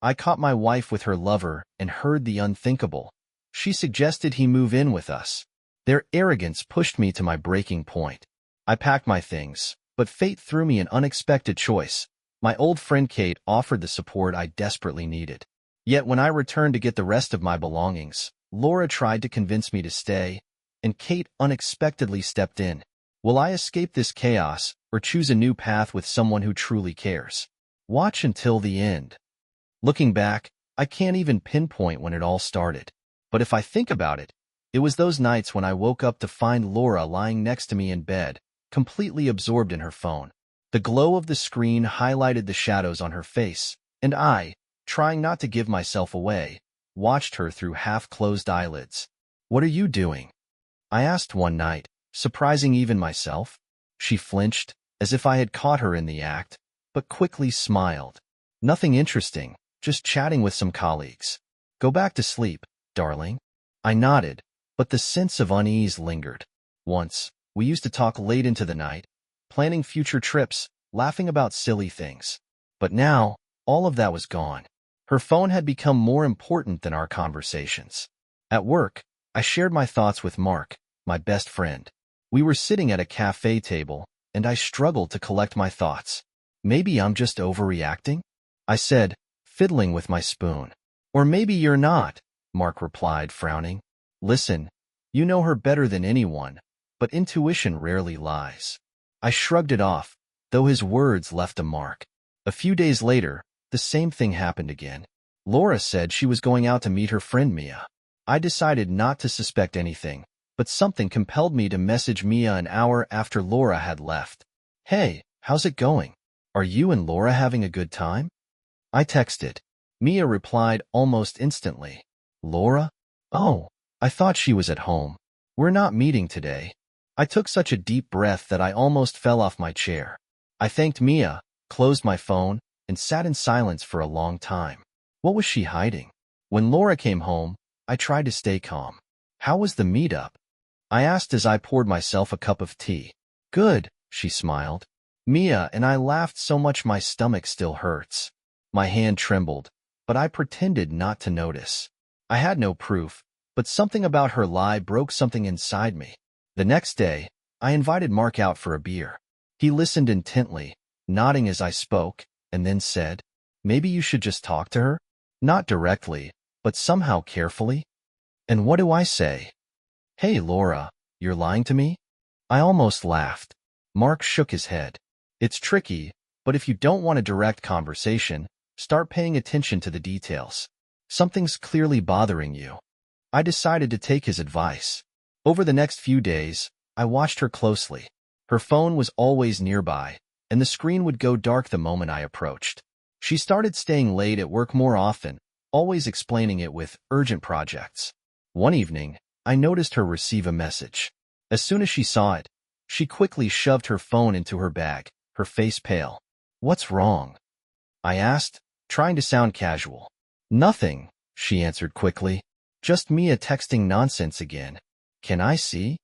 I caught my wife with her lover and heard the unthinkable. She suggested he move in with us. Their arrogance pushed me to my breaking point. I packed my things, but fate threw me an unexpected choice. My old friend Kate offered the support I desperately needed. Yet when I returned to get the rest of my belongings, Laura tried to convince me to stay, and Kate unexpectedly stepped in. Will I escape this chaos or choose a new path with someone who truly cares? Watch until the end. Looking back, I can't even pinpoint when it all started. But if I think about it, it was those nights when I woke up to find Laura lying next to me in bed, completely absorbed in her phone. The glow of the screen highlighted the shadows on her face, and I, trying not to give myself away, watched her through half-closed eyelids. "What are you doing?" I asked one night, surprising even myself. She flinched, as if I had caught her in the act, but quickly smiled. "Nothing interesting, just chatting with some colleagues." "Go back to sleep, darling." I nodded, but the sense of unease lingered. Once, we used to talk late into the night, planning future trips, laughing about silly things. But now, all of that was gone. Her phone had become more important than our conversations. At work, I shared my thoughts with Mark, my best friend. We were sitting at a cafe table, and I struggled to collect my thoughts. "Maybe I'm just overreacting?" I said, fiddling with my spoon. "Or maybe you're not," Mark replied, frowning. "Listen, you know her better than anyone, but intuition rarely lies." I shrugged it off, though his words left a mark. A few days later, the same thing happened again. Laura said she was going out to meet her friend Mia. I decided not to suspect anything, but something compelled me to message Mia an hour after Laura had left. "Hey, how's it going? Are you and Laura having a good time?" I texted. Mia replied almost instantly. "Laura? Oh, I thought she was at home. We're not meeting today." I took such a deep breath that I almost fell off my chair. I thanked Mia, closed my phone, and sat in silence for a long time. What was she hiding? When Laura came home, I tried to stay calm. "How was the meetup?" I asked as I poured myself a cup of tea. "Good," she smiled. Mia and I laughed so much my stomach still hurts. My hand trembled, but I pretended not to notice. I had no proof, but something about her lie broke something inside me. The next day, I invited Mark out for a beer. He listened intently, nodding as I spoke, and then said, "Maybe you should just talk to her?" Not directly, but somehow carefully. And what do I say? "Hey, Laura, you're lying to me?" I almost laughed. Mark shook his head. "It's tricky, but if you don't want a direct conversation, start paying attention to the details. Something's clearly bothering you." I decided to take his advice. Over the next few days, I watched her closely. Her phone was always nearby, and the screen would go dark the moment I approached. She started staying late at work more often, always explaining it with urgent projects. One evening, I noticed her receive a message. As soon as she saw it, she quickly shoved her phone into her bag, her face pale. "What's wrong?" I asked, trying to sound casual. "Nothing," she answered quickly. "Just Mia texting nonsense again. Can I see?"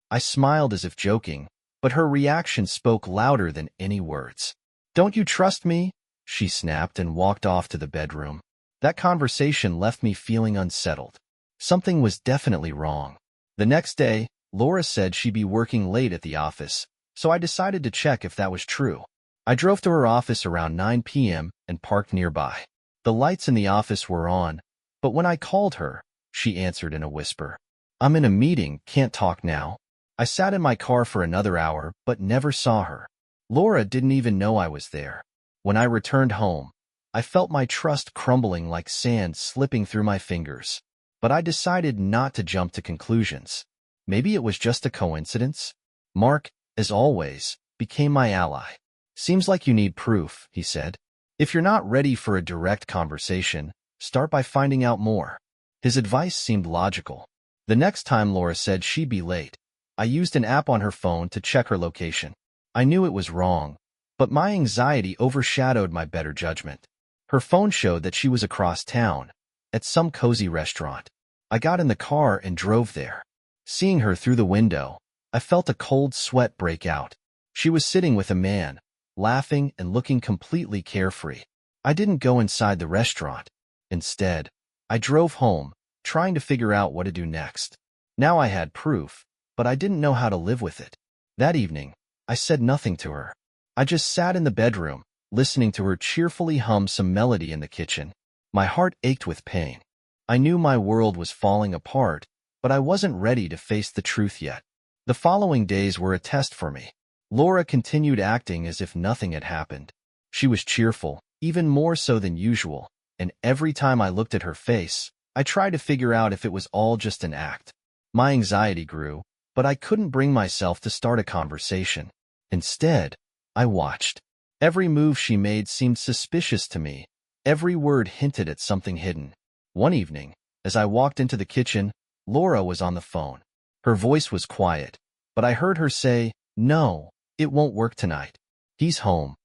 I smiled as if joking, but her reaction spoke louder than any words. "Don't you trust me?" she snapped and walked off to the bedroom. That conversation left me feeling unsettled. Something was definitely wrong. The next day, Laura said she'd be working late at the office, so I decided to check if that was true. I drove to her office around 9 p.m. and parked nearby. The lights in the office were on, but when I called her, she answered in a whisper. "I'm in a meeting, can't talk now." I sat in my car for another hour, but never saw her. Laura didn't even know I was there. When I returned home, I felt my trust crumbling like sand slipping through my fingers. But I decided not to jump to conclusions. Maybe it was just a coincidence? Mark, as always, became my ally. "Seems like you need proof," he said. "If you're not ready for a direct conversation, start by finding out more." His advice seemed logical. The next time Laura said she'd be late, I used an app on her phone to check her location. I knew it was wrong, but my anxiety overshadowed my better judgment. Her phone showed that she was across town, at some cozy restaurant. I got in the car and drove there. Seeing her through the window, I felt a cold sweat break out. She was sitting with a man, laughing and looking completely carefree. I didn't go inside the restaurant. Instead, I drove home, trying to figure out what to do next. Now I had proof, but I didn't know how to live with it. That evening, I said nothing to her. I just sat in the bedroom, listening to her cheerfully hum some melody in the kitchen. My heart ached with pain. I knew my world was falling apart, but I wasn't ready to face the truth yet. The following days were a test for me. Laura continued acting as if nothing had happened. She was cheerful, even more so than usual, and every time I looked at her face, I tried to figure out if it was all just an act. My anxiety grew, but I couldn't bring myself to start a conversation. Instead, I watched. Every move she made seemed suspicious to me. Every word hinted at something hidden. One evening, as I walked into the kitchen, Laura was on the phone. Her voice was quiet, but I heard her say, "No, it won't work tonight. He's home."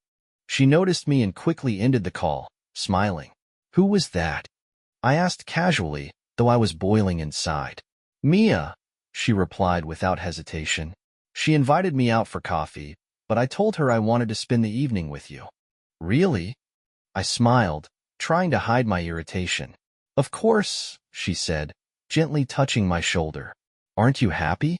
She noticed me and quickly ended the call, smiling. "Who was that?" I asked casually, though I was boiling inside. "Mia," she replied without hesitation. "She invited me out for coffee, but I told her I wanted to spend the evening with you." "Really?" I smiled, trying to hide my irritation. "Of course," she said, gently touching my shoulder. "Aren't you happy?"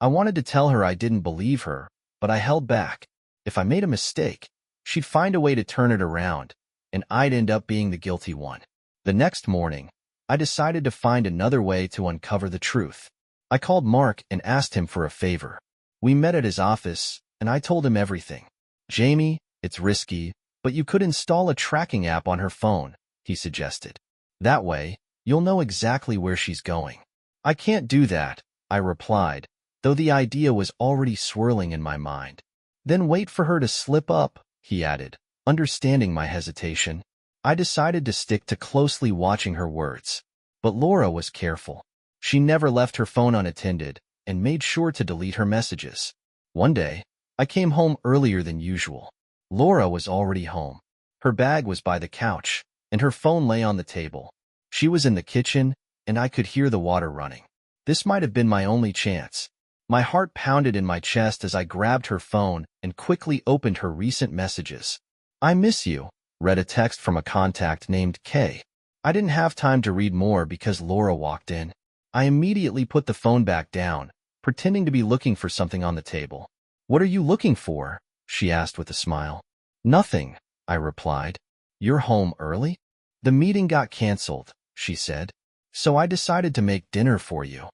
I wanted to tell her I didn't believe her, but I held back. If I made a mistake, she'd find a way to turn it around, and I'd end up being the guilty one. The next morning, I decided to find another way to uncover the truth. I called Mark and asked him for a favor. We met at his office, and I told him everything. "Jamie, it's risky, but you could install a tracking app on her phone," he suggested. "That way, you'll know exactly where she's going." "I can't do that," I replied, though the idea was already swirling in my mind. "Then wait for her to slip up," he added, understanding my hesitation. I decided to stick to closely watching her words. But Laura was careful. She never left her phone unattended and made sure to delete her messages. One day, I came home earlier than usual. Laura was already home. Her bag was by the couch, and her phone lay on the table. She was in the kitchen, and I could hear the water running. This might have been my only chance. My heart pounded in my chest as I grabbed her phone and quickly opened her recent messages. "I miss you," read a text from a contact named Kay. I didn't have time to read more because Laura walked in. I immediately put the phone back down, pretending to be looking for something on the table. "What are you looking for?" she asked with a smile. "Nothing," I replied. "You're home early?" "The meeting got canceled," she said. "So I decided to make dinner for you."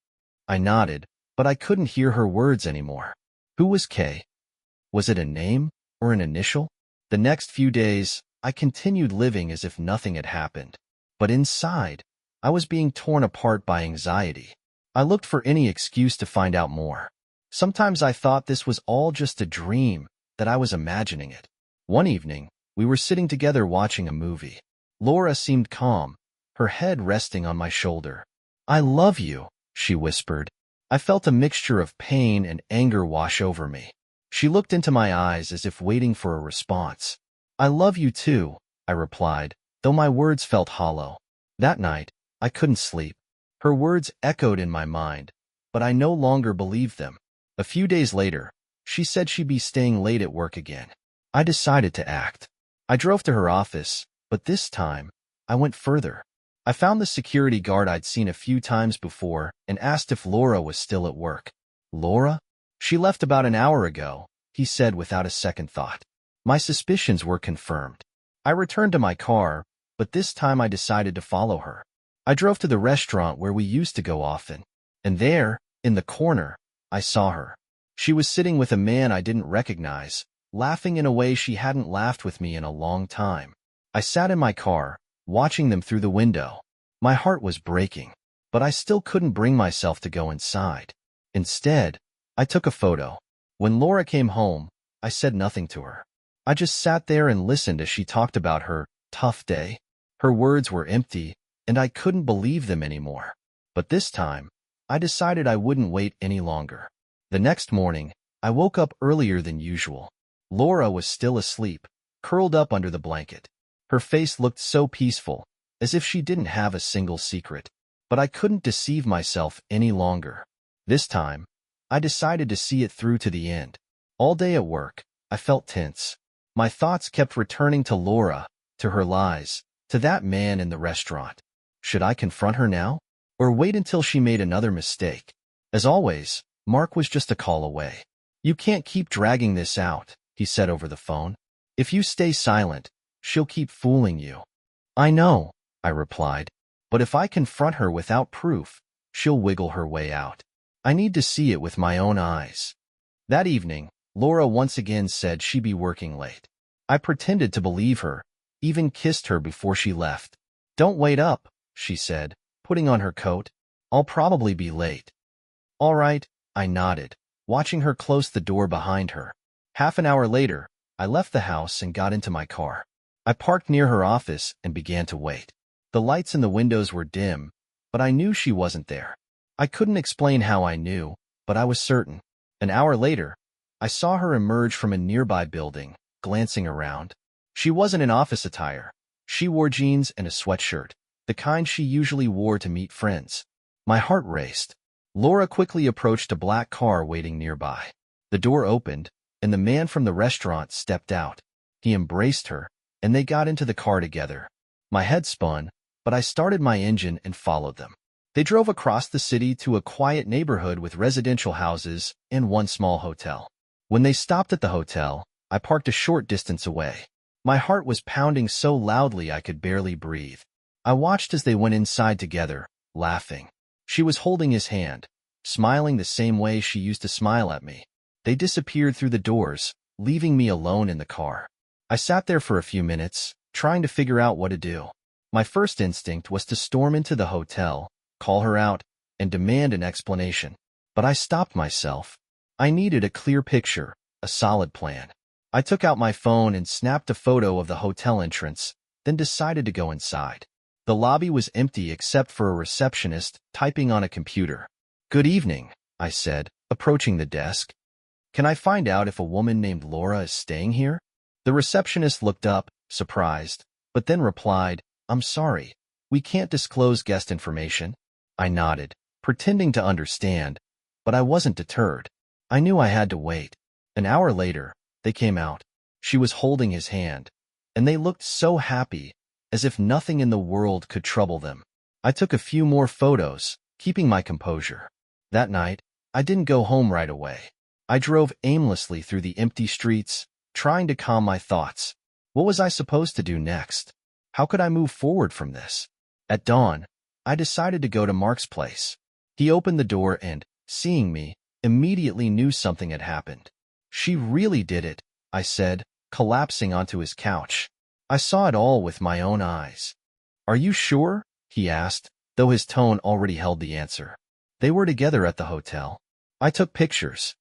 I nodded, but I couldn't hear her words anymore. Who was Kay? Was it a name or an initial? The next few days, I continued living as if nothing had happened. But inside, I was being torn apart by anxiety. I looked for any excuse to find out more. Sometimes I thought this was all just a dream, that I was imagining it. One evening, we were sitting together watching a movie. Laura seemed calm, her head resting on my shoulder. "I love you," she whispered. I felt a mixture of pain and anger wash over me. She looked into my eyes as if waiting for a response. "I love you too," I replied, though my words felt hollow. That night, I couldn't sleep. Her words echoed in my mind, but I no longer believed them. A few days later, she said she'd be staying late at work again. I decided to act. I drove to her office, but this time, I went further. I found the security guard I'd seen a few times before and asked if Laura was still at work. "Laura? She left about an hour ago," he said without a second thought. My suspicions were confirmed. I returned to my car, but this time I decided to follow her. I drove to the restaurant where we used to go often, and there, in the corner, I saw her. She was sitting with a man I didn't recognize, laughing in a way she hadn't laughed with me in a long time. I sat in my car, watching them through the window. My heart was breaking, but I still couldn't bring myself to go inside. Instead, I took a photo. When Laura came home, I said nothing to her. I just sat there and listened as she talked about her tough day. Her words were empty, and I couldn't believe them anymore. But this time, I decided I wouldn't wait any longer. The next morning, I woke up earlier than usual. Laura was still asleep, curled up under the blanket. Her face looked so peaceful, as if she didn't have a single secret. But I couldn't deceive myself any longer. This time, I decided to see it through to the end. All day at work, I felt tense. My thoughts kept returning to Laura, to her lies, to that man in the restaurant. Should I confront her now? Or wait until she made another mistake? As always, Mark was just a call away. You can't keep dragging this out, he said over the phone. If you stay silent, she'll keep fooling you. I know, I replied. But if I confront her without proof, she'll wiggle her way out. I need to see it with my own eyes. That evening, Laura once again said she'd be working late. I pretended to believe her, even kissed her before she left. Don't wait up, she said, putting on her coat. I'll probably be late. All right, I nodded, watching her close the door behind her. Half an hour later, I left the house and got into my car. I parked near her office and began to wait. The lights in the windows were dim, but I knew she wasn't there. I couldn't explain how I knew, but I was certain. An hour later, I saw her emerge from a nearby building, glancing around. She wasn't in office attire. She wore jeans and a sweatshirt, the kind she usually wore to meet friends. My heart raced. Laura quickly approached a black car waiting nearby. The door opened, and the man from the restaurant stepped out. He embraced her, and they got into the car together. My head spun, but I started my engine and followed them. They drove across the city to a quiet neighborhood with residential houses and one small hotel. When they stopped at the hotel, I parked a short distance away. My heart was pounding so loudly I could barely breathe. I watched as they went inside together, laughing. She was holding his hand, smiling the same way she used to smile at me. They disappeared through the doors, leaving me alone in the car. I sat there for a few minutes, trying to figure out what to do. My first instinct was to storm into the hotel, call her out, and demand an explanation. But I stopped myself. I needed a clear picture, a solid plan. I took out my phone and snapped a photo of the hotel entrance, then decided to go inside. The lobby was empty except for a receptionist typing on a computer. Good evening, I said, approaching the desk. Can I find out if a woman named Laura is staying here? The receptionist looked up, surprised, but then replied, I'm sorry, we can't disclose guest information. I nodded, pretending to understand, but I wasn't deterred. I knew I had to wait. An hour later, they came out. She was holding his hand, and they looked so happy, as if nothing in the world could trouble them. I took a few more photos, keeping my composure. That night, I didn't go home right away. I drove aimlessly through the empty streets, trying to calm my thoughts. What was I supposed to do next? How could I move forward from this? At dawn, I decided to go to Mark's place. He opened the door and, seeing me, immediately knew something had happened. She really did it, I said, collapsing onto his couch. I saw it all with my own eyes. Are you sure? He asked, though his tone already held the answer. They were together at the hotel. I took pictures.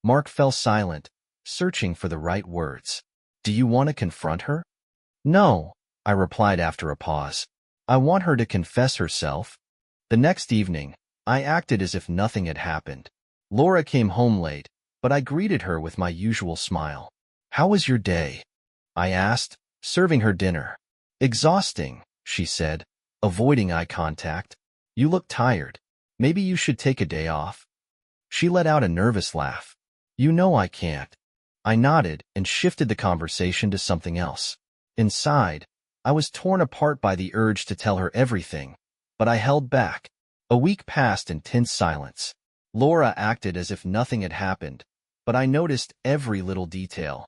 Mark fell silent, searching for the right words. Do you want to confront her? No, I replied after a pause. I want her to confess herself. The next evening, I acted as if nothing had happened. Laura came home late, but I greeted her with my usual smile. How was your day? I asked, serving her dinner. Exhausting, she said, avoiding eye contact. You look tired. Maybe you should take a day off. She let out a nervous laugh. You know I can't. I nodded and shifted the conversation to something else. Inside, I was torn apart by the urge to tell her everything, but I held back. A week passed in tense silence. Laura acted as if nothing had happened, but I noticed every little detail.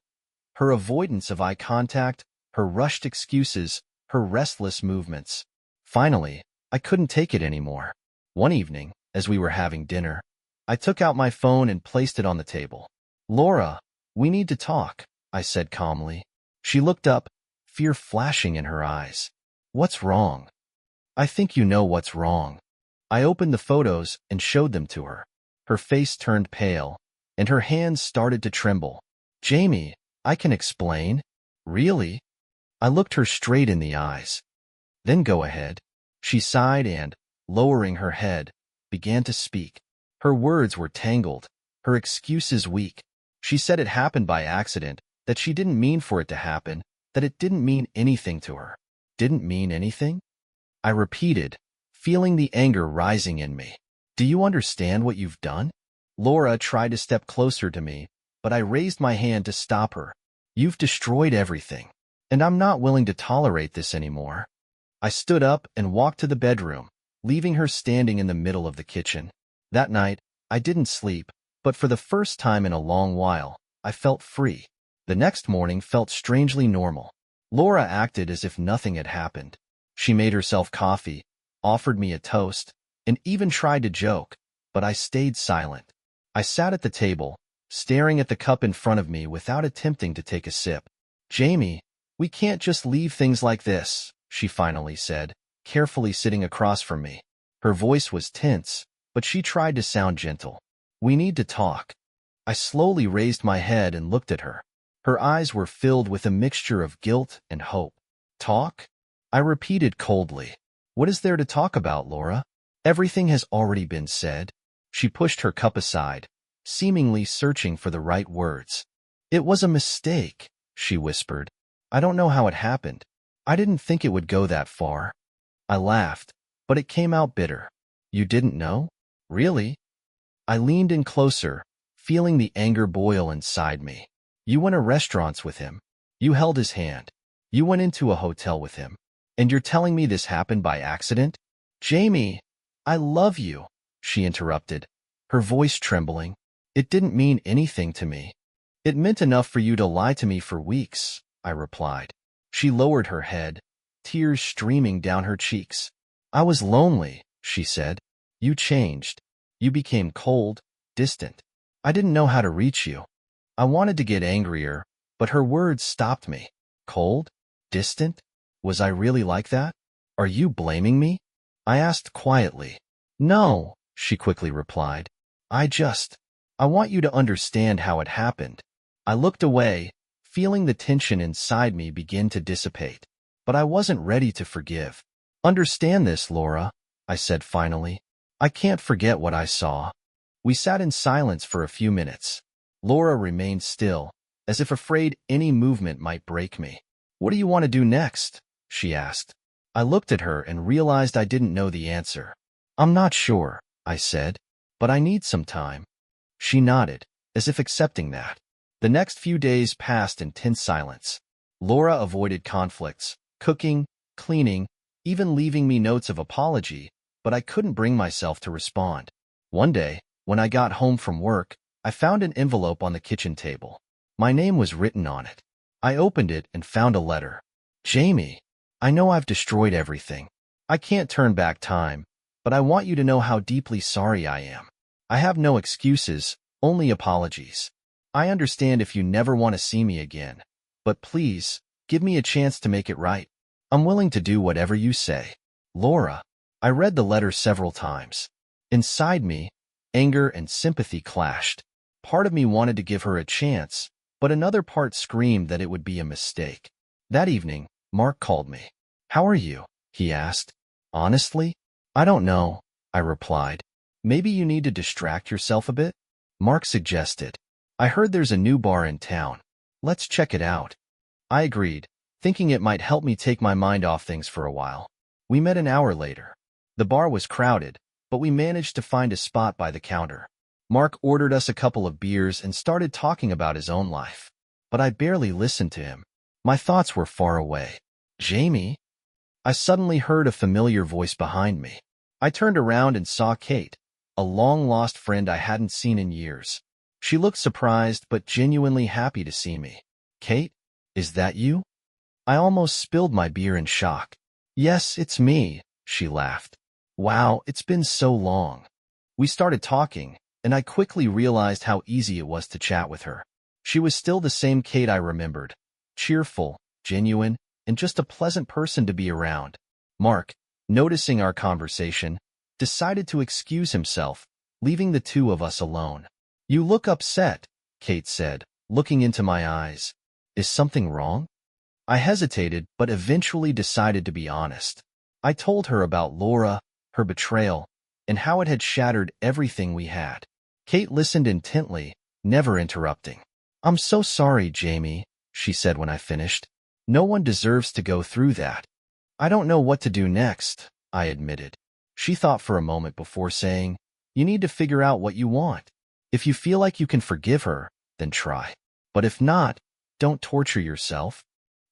Her avoidance of eye contact, her rushed excuses, her restless movements. Finally, I couldn't take it anymore. One evening, as we were having dinner, I took out my phone and placed it on the table. Laura, we need to talk, I said calmly. She looked up, fear flashing in her eyes. What's wrong? I think you know what's wrong. I opened the photos and showed them to her. Her face turned pale, and her hands started to tremble. Jamie, I can explain. Really? I looked her straight in the eyes. Then go ahead. She sighed and, lowering her head, began to speak. Her words were tangled, her excuses weak. She said it happened by accident, that she didn't mean for it to happen, that it didn't mean anything to her. Didn't mean anything? I repeated, feeling the anger rising in me. Do you understand what you've done? Laura tried to step closer to me, but I raised my hand to stop her. You've destroyed everything. and I'm not willing to tolerate this anymore. I stood up and walked to the bedroom, leaving her standing in the middle of the kitchen. That night, I didn't sleep, but for the first time in a long while, I felt free. The next morning felt strangely normal. Laura acted as if nothing had happened. She made herself coffee, offered me a toast, and even tried to joke, but I stayed silent. I sat at the table, staring at the cup in front of me without attempting to take a sip. "Jamie, we can't just leave things like this," she finally said, carefully sitting across from me. Her voice was tense, but she tried to sound gentle. "We need to talk." I slowly raised my head and looked at her. Her eyes were filled with a mixture of guilt and hope. "Talk?" I repeated coldly. "What is there to talk about, Laura? Everything has already been said." She pushed her cup aside, seemingly searching for the right words. "It was a mistake," she whispered. "I don't know how it happened. I didn't think it would go that far." I laughed, but it came out bitter. "You didn't know? Really?" I leaned in closer, feeling the anger boil inside me. "You went to restaurants with him. You held his hand. You went into a hotel with him. And you're telling me this happened by accident?" "Jamie, I love you," she interrupted, her voice trembling. "It didn't mean anything to me." "It meant enough for you to lie to me for weeks," I replied. She lowered her head, tears streaming down her cheeks. "I was lonely," she said. "You changed. You became cold, distant. I didn't know how to reach you." I wanted to get angrier, but her words stopped me. "Cold? Distant? Was I really like that? Are you blaming me?" I asked quietly. "No," she quickly replied. I want you to understand how it happened." I looked away, feeling the tension inside me begin to dissipate. But I wasn't ready to forgive. "Understand this, Laura," I said finally. "I can't forget what I saw." We sat in silence for a few minutes. Laura remained still, as if afraid any movement might break me. "What do you want to do next?" she asked. I looked at her and realized I didn't know the answer. "I'm not sure," I said, "but I need some time." She nodded, as if accepting that. The next few days passed in tense silence. Laura avoided conflicts, cooking, cleaning, even leaving me notes of apology, but I couldn't bring myself to respond. One day, when I got home from work, I found an envelope on the kitchen table. My name was written on it. I opened it and found a letter. "Jamie, I know I've destroyed everything. I can't turn back time, but I want you to know how deeply sorry I am. I have no excuses, only apologies. I understand if you never want to see me again, but please, give me a chance to make it right. I'm willing to do whatever you say. Laura." I read the letter several times. Inside me, anger and sympathy clashed. Part of me wanted to give her a chance, but another part screamed that it would be a mistake. That evening, Mark called me. "How are you?" he asked. "Honestly, I don't know," I replied. "Maybe you need to distract yourself a bit?" Mark suggested. "I heard there's a new bar in town. Let's check it out." I agreed, thinking it might help me take my mind off things for a while. We met an hour later. The bar was crowded, but we managed to find a spot by the counter. Mark ordered us a couple of beers and started talking about his own life. But I barely listened to him. My thoughts were far away. "Jamie?" I suddenly heard a familiar voice behind me. I turned around and saw Kate, a long-lost friend I hadn't seen in years. She looked surprised but genuinely happy to see me. "Kate, is that you?" I almost spilled my beer in shock. "Yes, it's me," she laughed. "Wow, it's been so long." We started talking, and I quickly realized how easy it was to chat with her. She was still the same Kate I remembered, cheerful, genuine, and just a pleasant person to be around. Mark, noticing our conversation, decided to excuse himself, leaving the two of us alone. "You look upset," Kate said, looking into my eyes. "Is something wrong?" I hesitated, but eventually decided to be honest. I told her about Laura, her betrayal, and how it had shattered everything we had. Kate listened intently, never interrupting. "I'm so sorry, Jamie," she said when I finished. "No one deserves to go through that." "I don't know what to do next," I admitted. She thought for a moment before saying, "You need to figure out what you want. If you feel like you can forgive her, then try. But if not, don't torture yourself."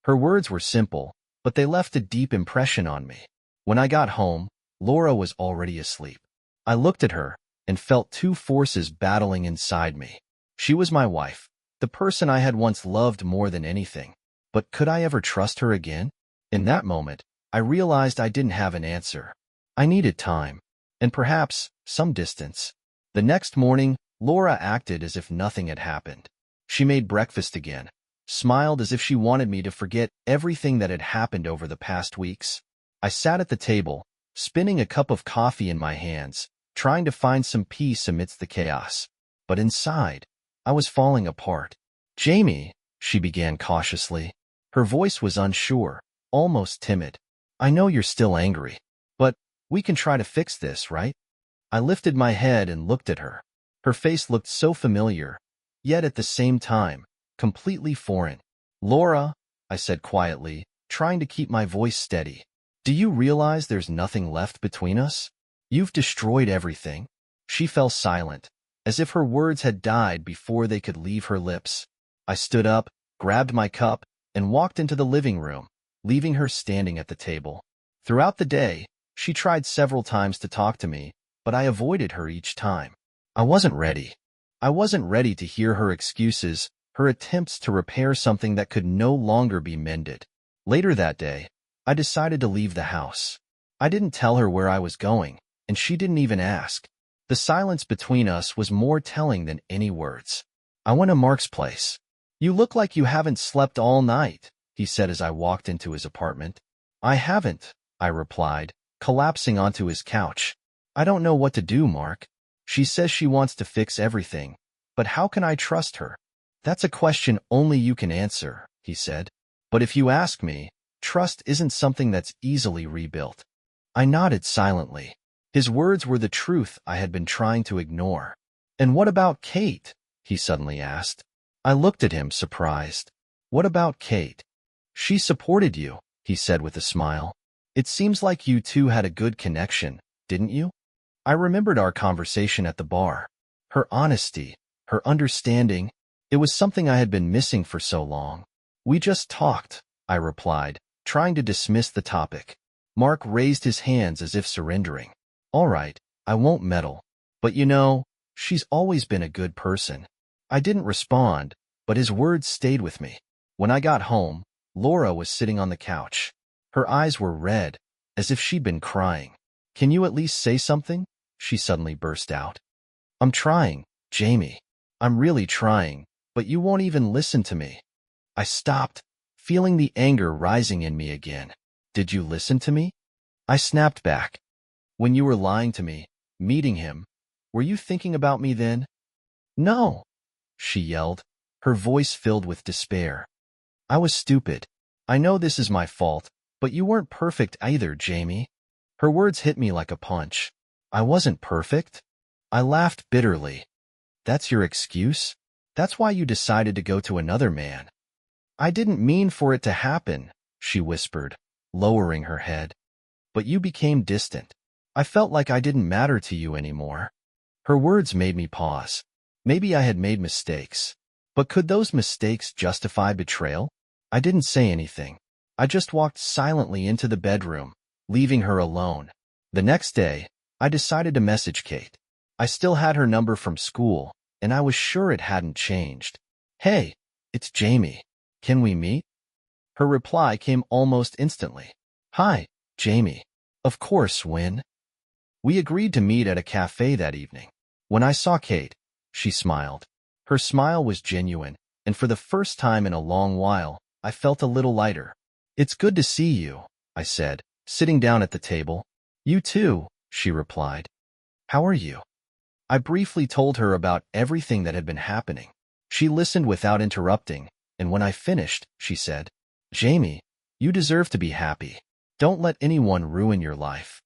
Her words were simple, but they left a deep impression on me. When I got home, Laura was already asleep. I looked at her and felt two forces battling inside me. She was my wife, the person I had once loved more than anything. But could I ever trust her again? In that moment, I realized I didn't have an answer. I needed time, and perhaps some distance. The next morning, Laura acted as if nothing had happened. She made breakfast again, smiled as if she wanted me to forget everything that had happened over the past weeks. I sat at the table, spinning a cup of coffee in my hands, trying to find some peace amidst the chaos. But inside, I was falling apart. "Jamie," she began cautiously. Her voice was unsure, almost timid. "I know you're still angry, but we can try to fix this, right?" I lifted my head and looked at her. Her face looked so familiar, yet at the same time, completely foreign. "Laura," I said quietly, trying to keep my voice steady. "Do you realize there's nothing left between us? You've destroyed everything." She fell silent, as if her words had died before they could leave her lips. I stood up, grabbed my cup, and walked into the living room, leaving her standing at the table. Throughout the day, she tried several times to talk to me, but I avoided her each time. I wasn't ready. I wasn't ready to hear her excuses, her attempts to repair something that could no longer be mended. Later that day, I decided to leave the house. I didn't tell her where I was going, and she didn't even ask. The silence between us was more telling than any words. I went to Mark's place. "You look like you haven't slept all night," he said as I walked into his apartment. "I haven't," I replied, collapsing onto his couch. "I don't know what to do, Mark. She says she wants to fix everything, but how can I trust her?" "That's a question only you can answer," he said. "But if you ask me, trust isn't something that's easily rebuilt." I nodded silently. His words were the truth I had been trying to ignore. "And what about Kate?" he suddenly asked. I looked at him, surprised. "What about Kate?" "She supported you," he said with a smile. "It seems like you two had a good connection, didn't you?" I remembered our conversation at the bar. Her honesty, her understanding, it was something I had been missing for so long. "We just talked," I replied, trying to dismiss the topic. Mark raised his hands as if surrendering. "All right, I won't meddle. But you know, she's always been a good person." I didn't respond, but his words stayed with me. When I got home, Laura was sitting on the couch. Her eyes were red, as if she'd been crying. "Can you at least say something?" she suddenly burst out. "I'm trying, Jamie. I'm really trying, but you won't even listen to me." I stopped, feeling the anger rising in me again. "Did you listen to me?" I snapped back. "When you were lying to me, meeting him, were you thinking about me then?" "No," she yelled, her voice filled with despair. "I was stupid. I know this is my fault, but you weren't perfect either, Jamie." Her words hit me like a punch. I wasn't perfect? I laughed bitterly. "That's your excuse? That's why you decided to go to another man?" "I didn't mean for it to happen," she whispered, lowering her head. "But you became distant. I felt like I didn't matter to you anymore." Her words made me pause. Maybe I had made mistakes. But could those mistakes justify betrayal? I didn't say anything. I just walked silently into the bedroom, leaving her alone. The next day, I decided to message Kate. I still had her number from school, and I was sure it hadn't changed. "Hey, it's Jamie. Can we meet?" Her reply came almost instantly. "Hi, Jamie. Of course, when?" We agreed to meet at a cafe that evening. When I saw Kate, she smiled. Her smile was genuine, and for the first time in a long while, I felt a little lighter. "It's good to see you," I said, sitting down at the table. "You too," she replied. "How are you?" I briefly told her about everything that had been happening. She listened without interrupting, and when I finished, she said, "Jamie, you deserve to be happy. Don't let anyone ruin your life."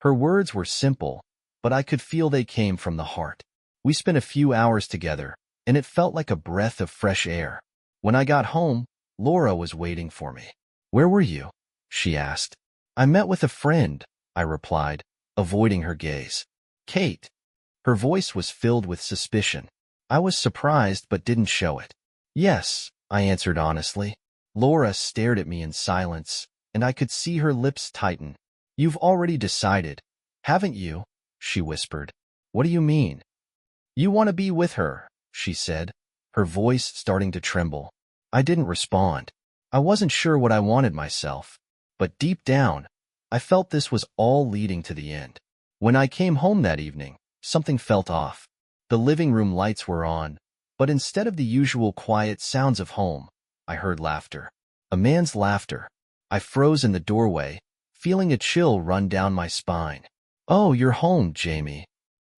Her words were simple, but I could feel they came from the heart. We spent a few hours together, and it felt like a breath of fresh air. When I got home, Laura was waiting for me. "Where were you?" she asked. "I met with a friend," I replied, avoiding her gaze. "Kate." Her voice was filled with suspicion. I was surprised but didn't show it. "Yes," I answered honestly. Laura stared at me in silence, and I could see her lips tighten. You've already decided, haven't you? She whispered. What do you mean? You want to be with her, she said, her voice starting to tremble. I didn't respond. I wasn't sure what I wanted myself, but deep down, I felt this was all leading to the end. When I came home that evening, something felt off. The living room lights were on, but instead of the usual quiet sounds of home, I heard laughter. A man's laughter. I froze in the doorway, feeling a chill run down my spine. Oh, you're home, Jamie.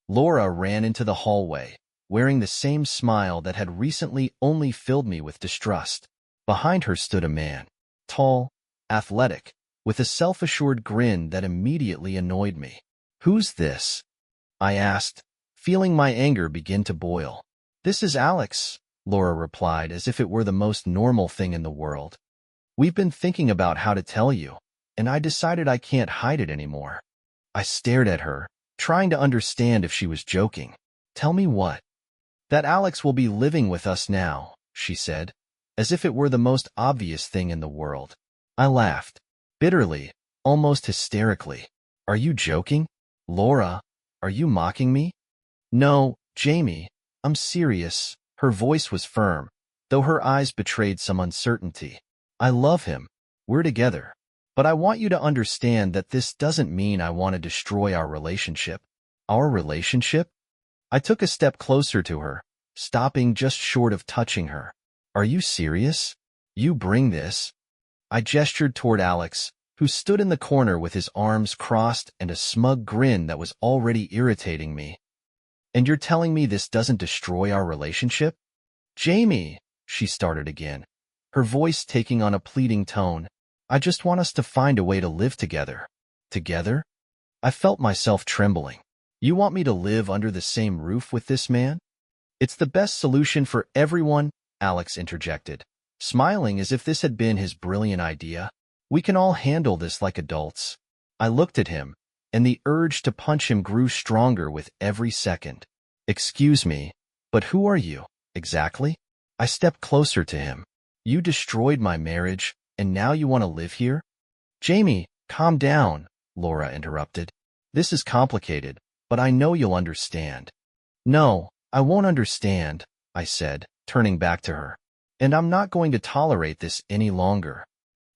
Laura ran into the hallway, wearing the same smile that had recently only filled me with distrust. Behind her stood a man, tall, athletic, with a self-assured grin that immediately annoyed me. Who's this? I asked, feeling my anger begin to boil. This is Alex, Laura replied as if it were the most normal thing in the world. We've been thinking about how to tell you, and I decided I can't hide it anymore. I stared at her, trying to understand if she was joking. Tell me what? That Alex will be living with us now, she said, as if it were the most obvious thing in the world. I laughed, bitterly, almost hysterically. Are you joking? Laura, are you mocking me? No, Jamie, I'm serious. Her voice was firm, though her eyes betrayed some uncertainty. I love him. We're together. But I want you to understand that this doesn't mean I want to destroy our relationship. Our relationship? I took a step closer to her, stopping just short of touching her. Are you serious? You bring this? I gestured toward Alex, who stood in the corner with his arms crossed and a smug grin that was already irritating me. And you're telling me this doesn't destroy our relationship? Jamie, she started again, her voice taking on a pleading tone. I just want us to find a way to live together. Together? I felt myself trembling. You want me to live under the same roof with this man? It's the best solution for everyone, Alex interjected, smiling as if this had been his brilliant idea. We can all handle this like adults. I looked at him, and the urge to punch him grew stronger with every second. Excuse me, but who are you, exactly? I stepped closer to him. You destroyed my marriage, and now you want to live here? Jamie, calm down, Laura interrupted. This is complicated, but I know you'll understand. No, I won't understand, I said, turning back to her. And I'm not going to tolerate this any longer.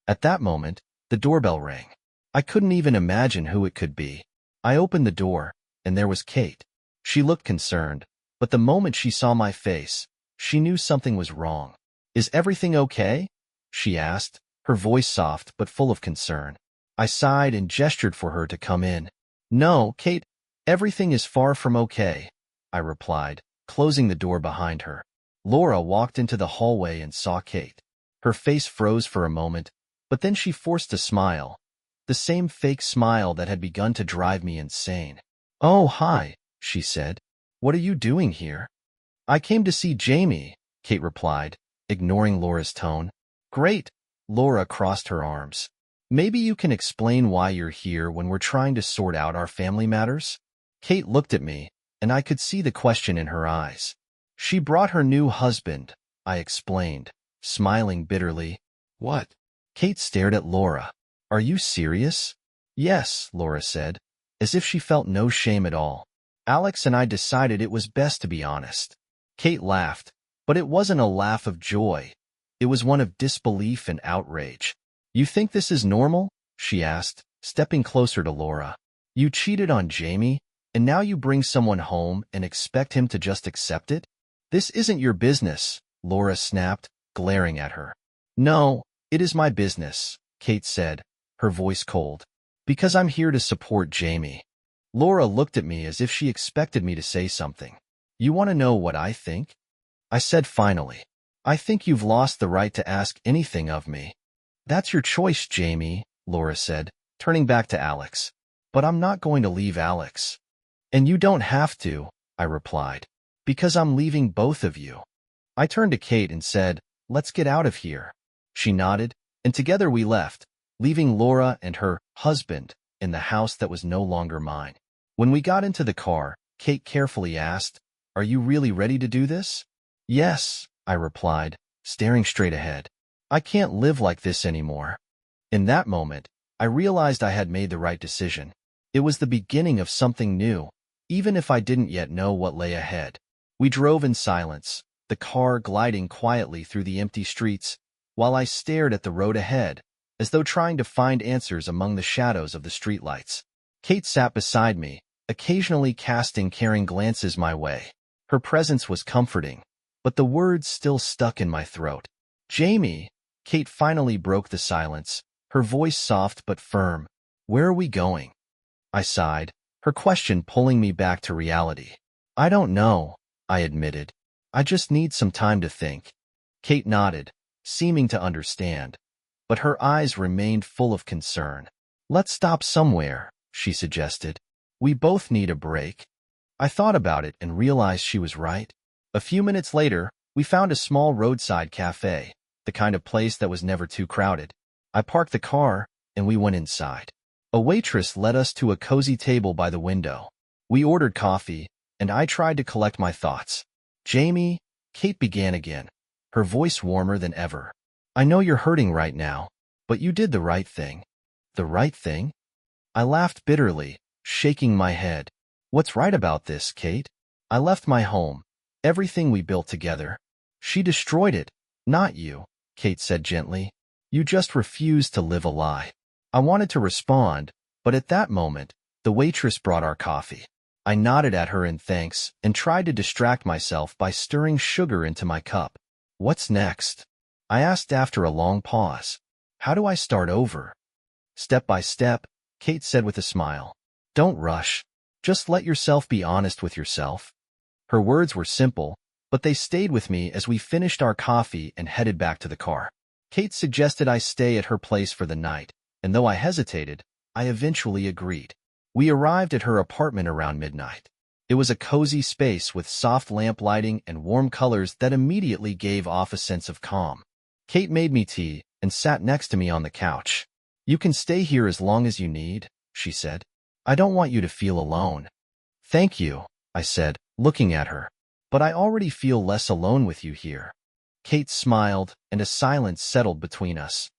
At that moment, the doorbell rang. I couldn't even imagine who it could be. I opened the door, and there was Kate. She looked concerned, but the moment she saw my face, she knew something was wrong. Is everything okay? She asked, her voice soft but full of concern. I sighed and gestured for her to come in. No, Kate, everything is far from okay, I replied, closing the door behind her. Laura walked into the hallway and saw Kate. Her face froze for a moment, but then she forced a smile, the same fake smile that had begun to drive me insane. Oh, hi, she said. What are you doing here? I came to see Jamie, Kate replied, ignoring Laura's tone. Great, Laura crossed her arms. Maybe you can explain why you're here when we're trying to sort out our family matters? Kate looked at me, and I could see the question in her eyes. She brought her new husband, I explained, smiling bitterly. What? Kate stared at Laura. Are you serious? Yes, Laura said, as if she felt no shame at all. Alex and I decided it was best to be honest. Kate laughed, but it wasn't a laugh of joy. It was one of disbelief and outrage. You think this is normal? She asked, stepping closer to Laura. You cheated on Jamie, and now you bring someone home and expect him to just accept it? This isn't your business, Laura snapped, glaring at her. No, it is my business, Kate said, her voice cold. Because I'm here to support Jamie. Laura looked at me as if she expected me to say something. You want to know what I think? I said finally. I think you've lost the right to ask anything of me. That's your choice, Jamie, Laura said, turning back to Alex. But I'm not going to leave Alex. And you don't have to, I replied, because I'm leaving both of you. I turned to Kate and said, let's get out of here. She nodded, and together we left, leaving Laura and her husband in the house that was no longer mine. When we got into the car, Kate carefully asked, Are you really ready to do this? Yes, I replied, staring straight ahead. I can't live like this anymore. In that moment, I realized I had made the right decision. It was the beginning of something new, even if I didn't yet know what lay ahead. We drove in silence, the car gliding quietly through the empty streets, while I stared at the road ahead, as though trying to find answers among the shadows of the streetlights. Kate sat beside me, occasionally casting caring glances my way. Her presence was comforting, but the words still stuck in my throat. Jamie, Kate finally broke the silence, her voice soft but firm. Where are we going? I sighed, her question pulling me back to reality. I don't know, I admitted. I just need some time to think. Kate nodded, seeming to understand, but her eyes remained full of concern. Let's stop somewhere, she suggested. We both need a break. I thought about it and realized she was right. A few minutes later, we found a small roadside cafe, the kind of place that was never too crowded. I parked the car, and we went inside. A waitress led us to a cozy table by the window. We ordered coffee, and I tried to collect my thoughts. Jamie, Kate began again, her voice warmer than ever. I know you're hurting right now, but you did the right thing. The right thing? I laughed bitterly, shaking my head. What's right about this, Kate? I left my home, everything we built together. She destroyed it, not you, Kate said gently. You just refused to live a lie. I wanted to respond, but at that moment, the waitress brought our coffee. I nodded at her in thanks and tried to distract myself by stirring sugar into my cup. What's next? I asked after a long pause. How do I start over? Step by step, Kate said with a smile. Don't rush. Just let yourself be honest with yourself. Her words were simple, but they stayed with me as we finished our coffee and headed back to the car. Kate suggested I stay at her place for the night, and though I hesitated, I eventually agreed. We arrived at her apartment around midnight. It was a cozy space with soft lamp lighting and warm colors that immediately gave off a sense of calm. Kate made me tea and sat next to me on the couch. You can stay here as long as you need, she said. I don't want you to feel alone. Thank you, I said, looking at her. But I already feel less alone with you here. Kate smiled, and a silence settled between us.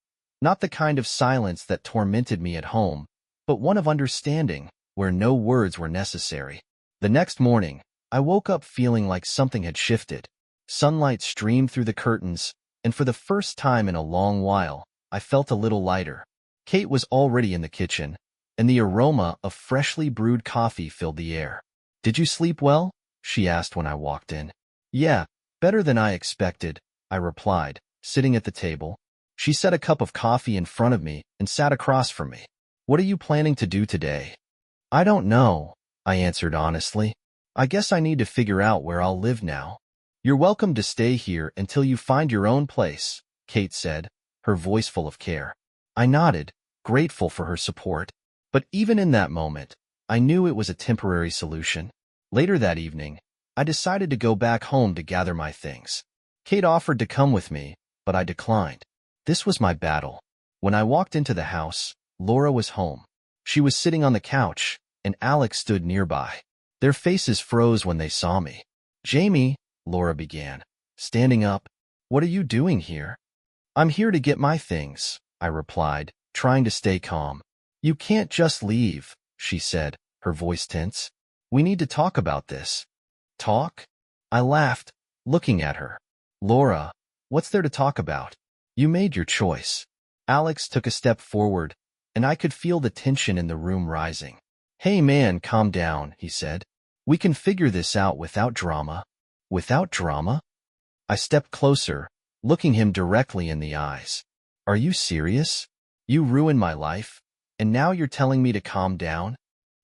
Not the kind of silence that tormented me at home, but one of understanding, where no words were necessary. The next morning, I woke up feeling like something had shifted. Sunlight streamed through the curtains, and for the first time in a long while, I felt a little lighter. Kate was already in the kitchen, and the aroma of freshly brewed coffee filled the air. Did you sleep well? She asked when I walked in. Yeah, better than I expected, I replied, sitting at the table. She set a cup of coffee in front of me and sat across from me. What are you planning to do today? I don't know, I answered honestly. I guess I need to figure out where I'll live now. You're welcome to stay here until you find your own place, Kate said, her voice full of care. I nodded, grateful for her support. But even in that moment, I knew it was a temporary solution. Later that evening, I decided to go back home to gather my things. Kate offered to come with me, but I declined. This was my battle. When I walked into the house, Laura was home. She was sitting on the couch, and Alex stood nearby. Their faces froze when they saw me. Jamie, Laura began, standing up. What are you doing here? I'm here to get my things, I replied, trying to stay calm. You can't just leave, she said, her voice tense. We need to talk about this. Talk? I laughed, looking at her. Laura, what's there to talk about? You made your choice. Alex took a step forward, and I could feel the tension in the room rising. Hey man, calm down, he said. We can figure this out without drama. Without drama? I stepped closer, looking him directly in the eyes. Are you serious? You ruined my life, and now you're telling me to calm down?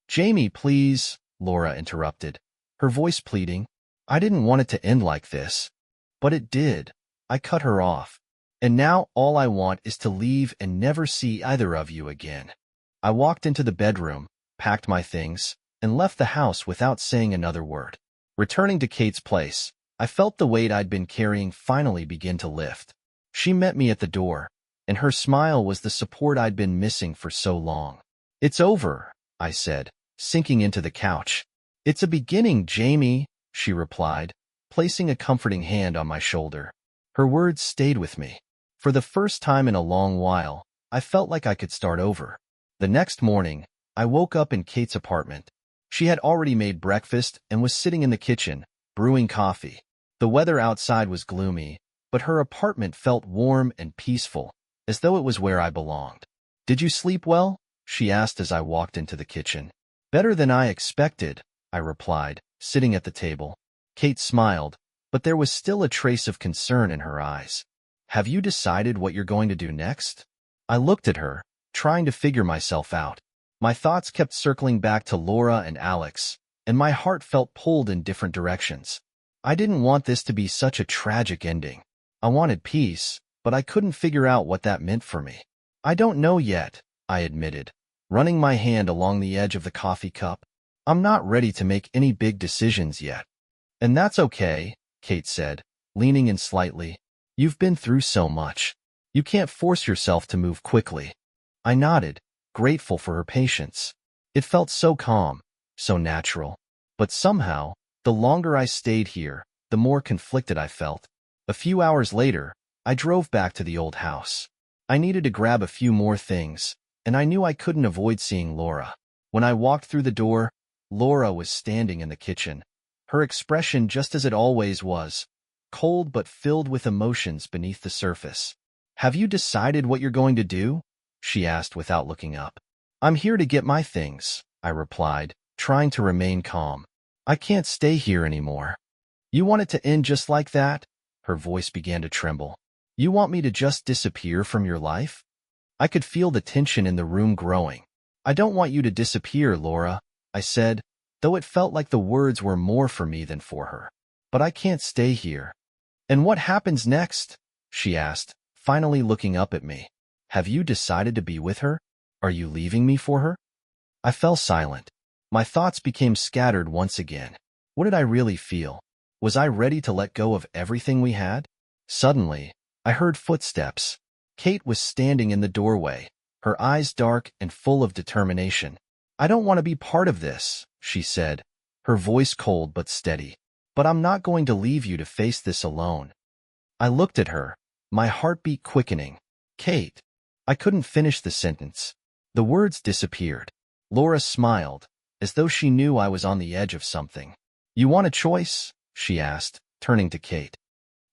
Jamie, please, Laura interrupted, her voice pleading. I didn't want it to end like this. But it did. I cut her off. And now all I want is to leave and never see either of you again. I walked into the bedroom, packed my things, and left the house without saying another word. Returning to Kate's place, I felt the weight I'd been carrying finally begin to lift. She met me at the door, and her smile was the support I'd been missing for so long. It's over, I said, sinking into the couch. It's a beginning, Jamie, she replied, placing a comforting hand on my shoulder. Her words stayed with me. For the first time in a long while, I felt like I could start over. The next morning, I woke up in Kate's apartment. She had already made breakfast and was sitting in the kitchen, brewing coffee. The weather outside was gloomy, but her apartment felt warm and peaceful, as though it was where I belonged. "Did you sleep well?" she asked as I walked into the kitchen. "Better than I expected," I replied, sitting at the table. Kate smiled, but there was still a trace of concern in her eyes. "Have you decided what you're going to do next?" I looked at her, trying to figure myself out. My thoughts kept circling back to Laura and Alex, and my heart felt pulled in different directions. I didn't want this to be such a tragic ending. I wanted peace, but I couldn't figure out what that meant for me. "I don't know yet," I admitted, running my hand along the edge of the coffee cup. "I'm not ready to make any big decisions yet." "And that's okay," Kate said, leaning in slightly. "You've been through so much. You can't force yourself to move quickly." I nodded, grateful for her patience. It felt so calm, so natural. But somehow, the longer I stayed here, the more conflicted I felt. A few hours later, I drove back to the old house. I needed to grab a few more things, and I knew I couldn't avoid seeing Laura. When I walked through the door, Laura was standing in the kitchen. Her expression just as it always was, cold but filled with emotions beneath the surface. "Have you decided what you're going to do?" she asked without looking up. "I'm here to get my things," I replied, trying to remain calm. "I can't stay here anymore." "You want it to end just like that?" Her voice began to tremble. "You want me to just disappear from your life?" I could feel the tension in the room growing. "I don't want you to disappear, Laura," I said, though it felt like the words were more for me than for her. "But I can't stay here." "And what happens next?" she asked, finally looking up at me. "Have you decided to be with her? Are you leaving me for her?" I fell silent. My thoughts became scattered once again. What did I really feel? Was I ready to let go of everything we had? Suddenly, I heard footsteps. Kate was standing in the doorway, her eyes dark and full of determination. "I don't want to be part of this," she said, her voice cold but steady. "But I'm not going to leave you to face this alone." I looked at her, my heartbeat quickening. "Kate." I couldn't finish the sentence. The words disappeared. Laura smiled, as though she knew I was on the edge of something. "You want a choice?" she asked, turning to Kate.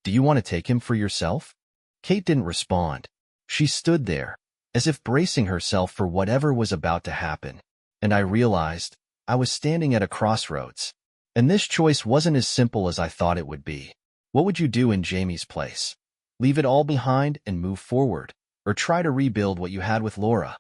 "Do you want to take him for yourself?" Kate didn't respond. She stood there, as if bracing herself for whatever was about to happen. And I realized I was standing at a crossroads. And this choice wasn't as simple as I thought it would be. What would you do in Jamie's place? Leave it all behind and move forward, or try to rebuild what you had with Laura?